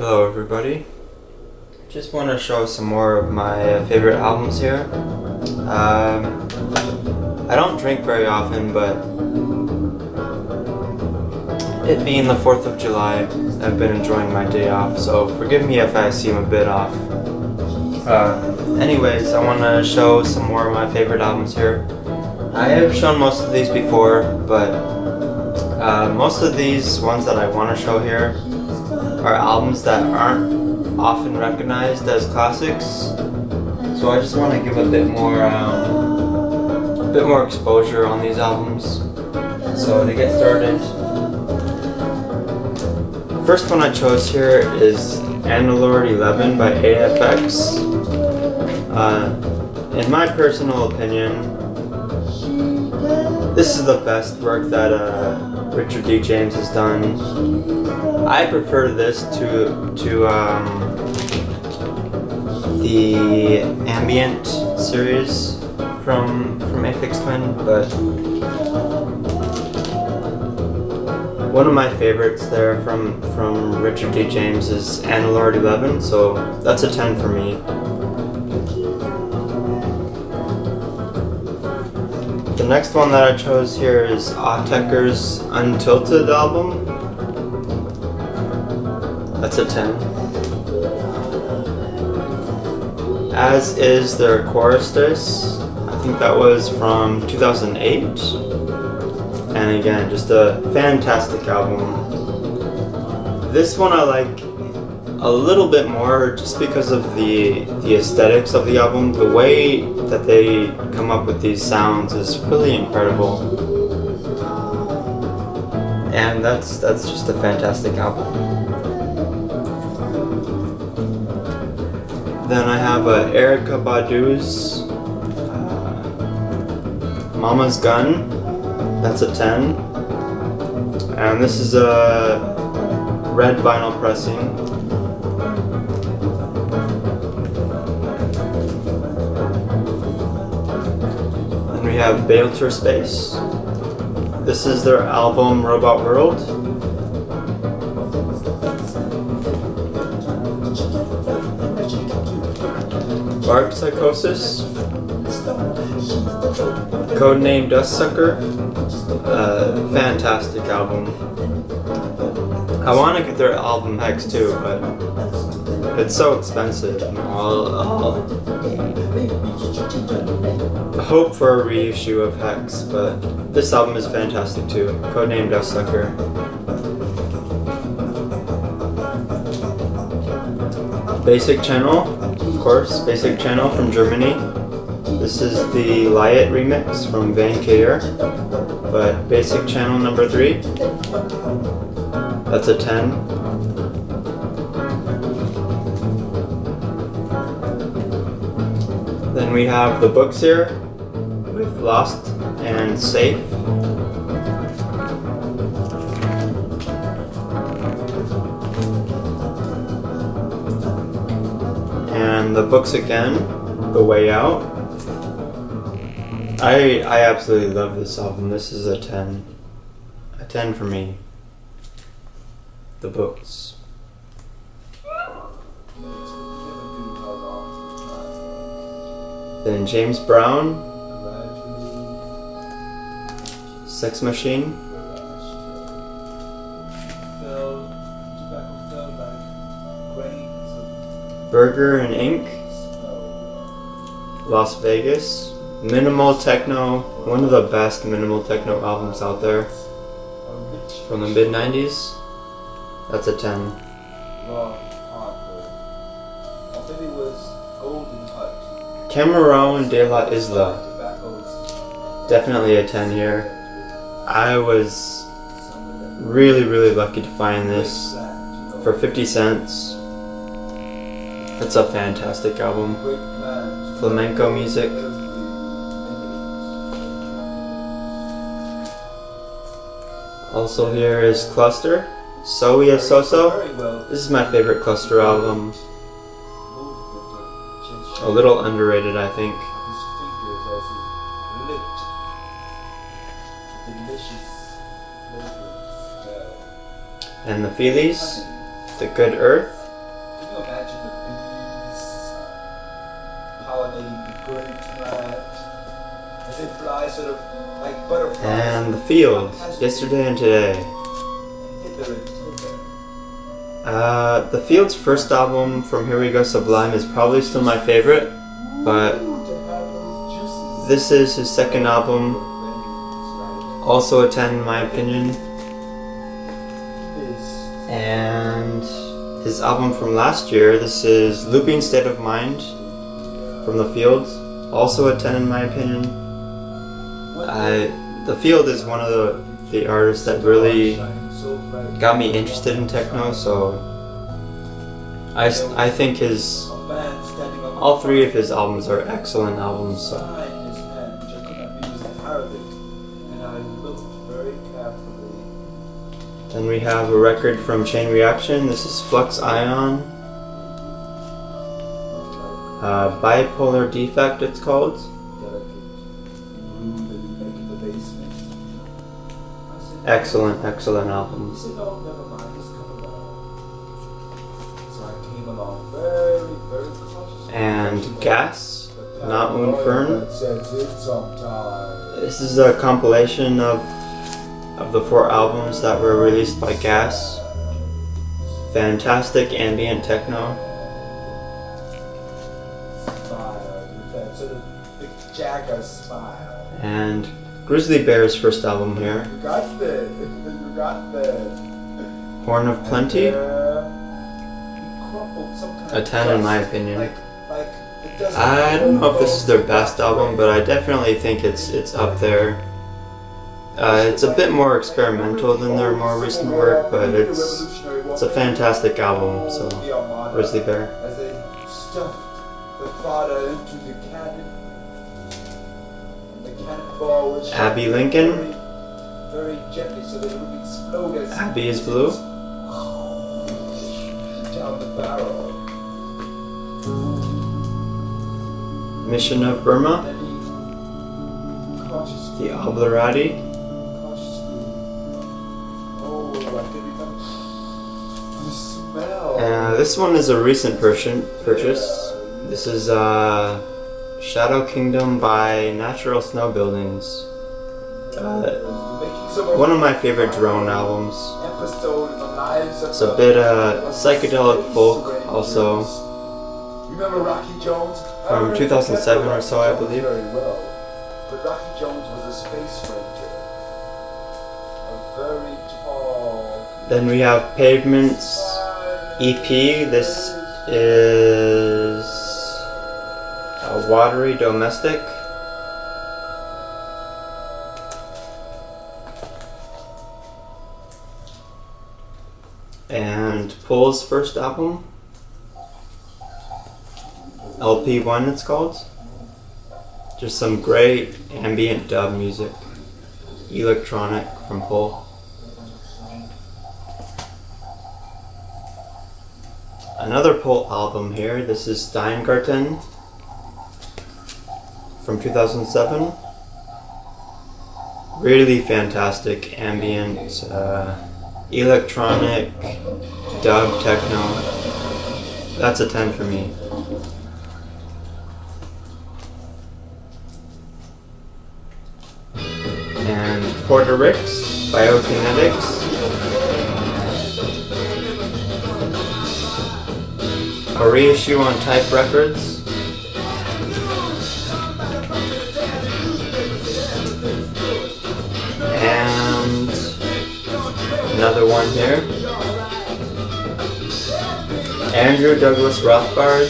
Hello everybody. Just want to show some more of my favorite albums here. I don't drink very often, but it being the 4th of July, I've been enjoying my day off, so forgive me if I seem a bit off. Anyways, I want to show some more of my favorite albums here. I have shown most of these before, but most of these ones that I want to show here are albums that aren't often recognized as classics. So I just want to give a bit more exposure on these albums. So to get started, the first one I chose here is Android 11 by AFX. In my personal opinion, this is the best work that Richard D. James has done. I prefer this to the Ambient series from Aphex Twin, but one of my favorites there from Richard D. James is Android 11, so that's a 10 for me. The next one that I chose here is Autechre's Untilted album. That's a 10. As is their Choristers. I think that was from 2008. And again, just a fantastic album. This one I like a little bit more just because of the aesthetics of the album. The way that they come up with these sounds is really incredible. And that's just a fantastic album. Then I have Erykah Badu's Mama's Gun. That's a 10. And this is a red vinyl pressing. Then we have Balter Space. This is their album Robot World. Bark Psychosis, Codename Dustsucker, fantastic album. I want to get their album Hex too, but it's so expensive. I'll hope for a reissue of Hex, but this album is fantastic too. Codename Dustsucker. Basic Channel. Of course, Basic Channel from Germany. This is the Lyot remix from Van Kayer, but Basic Channel number 3. That's a 10. Then we have the books here with Lost and Safe. And the books again, The Way Out. I absolutely love this album. This is a 10. A 10 for me. The books. Then James Brown, Sex Machine. Burger and Ink, Las Vegas, minimal techno, one of the best minimal techno albums out there, from the mid-90s. That's a 10. Cameron de la Isla, definitely a 10 here. I was really lucky to find this for 50 cents. It's a fantastic album. Flamenco music. Also here is Cluster. Soia Soso. This is my favorite Cluster album. A little underrated, I think. And the Feelies, The Good Earth. And The Field, Yesterday and Today. The Field's first album, From Here We Go Sublime, is probably still my favorite, but this is his second album, also a 10 in my opinion. And his album from last year, this is Looping State of Mind from The Field, also a 10 in my opinion. The Field is one of the artists that really got me interested in techno, so I think all three of his albums are excellent albums. So. Then we have a record from Chain Reaction. This is Flux Ion. Bipolar Defect it's called. Excellent, excellent album. And Gas, Not Moonfern. This is a compilation of the 4 albums that were released by Gas. Fantastic ambient techno. And Grizzly Bear's first album here. Horn of Plenty. A 10 in my opinion. I don't know if this is their best album, but I definitely think it's up there. It's a bit more experimental than their more recent work, but it's a fantastic album. So, Grizzly Bear. Abby Lincoln. Abby is Blue. Mission of Burma. The Oblerati. This one is a recent purchase. This is Shadow Kingdom by Natural Snow Buildings. One of my favorite drone albums. It's a bit psychedelic folk also. From 2007 or so, I believe. Then we have Pavement's EP. This is a Watery Domestic. And Pole's first album, LP1 it's called. Just some great ambient dub music, electronic from Pole. Another Pole album here, this is Steingarten from 2007. Really fantastic ambient, electronic, dub, techno. That's a 10 for me. And Porter Ricks, Biokinetics. A reissue on Type Records. And another one here. Andrew Douglas Rothbard.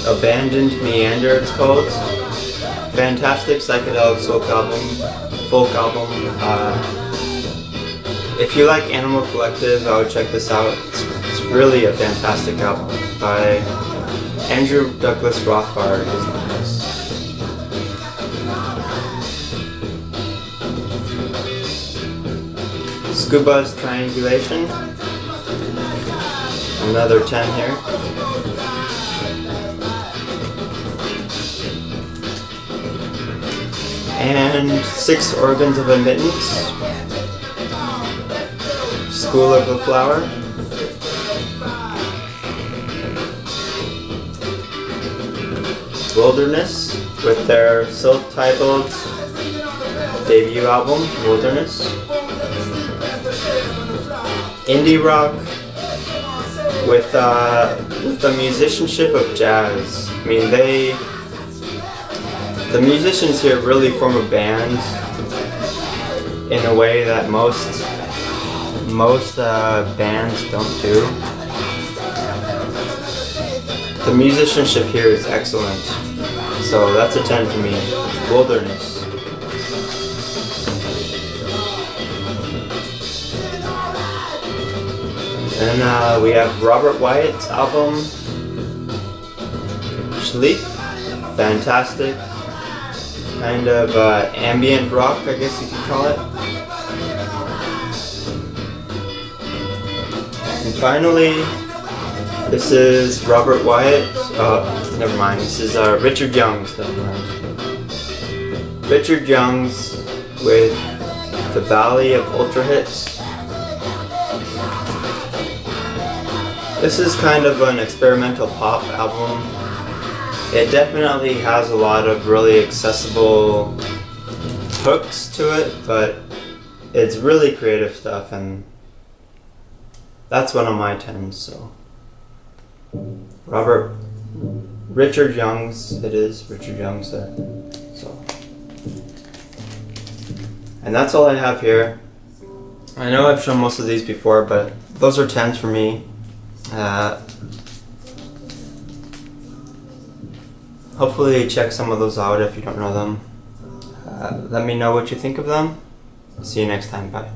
Abandoned Meander it's called. Fantastic psychedelic folk album. If you like Animal Collective, I would check this out. It's really a fantastic album by Andrew Douglas Rothbard. Scuba's Triangulation. Another 10 here. And 6 Organs of Admittance. School of the Flower. Wilderness with their self-titled debut album, Wilderness. Indie rock with the musicianship of jazz. I mean, the musicians here really form a band in a way that most bands don't do. The musicianship here is excellent, so that's a 10 for me. Wilderness. And we have Robert Wyatt's album, Sleep. Fantastic. Kind of ambient rock, I guess you could call it. And finally, this is Robert Wyatt. Never mind. This is Richard Young's. Never mind. Richard Young's with The Valley of Ultra Hits. This is kind of an experimental pop album. It definitely has a lot of really accessible hooks to it, but it's really creative stuff, and that's one of my 10s, so. Richard Young's, it is Richard Young's there, so. And that's all I have here. I know I've shown most of these before, but those are 10s for me. Hopefully check some of those out if you don't know them. Let me know what you think of them. See you next time. Bye.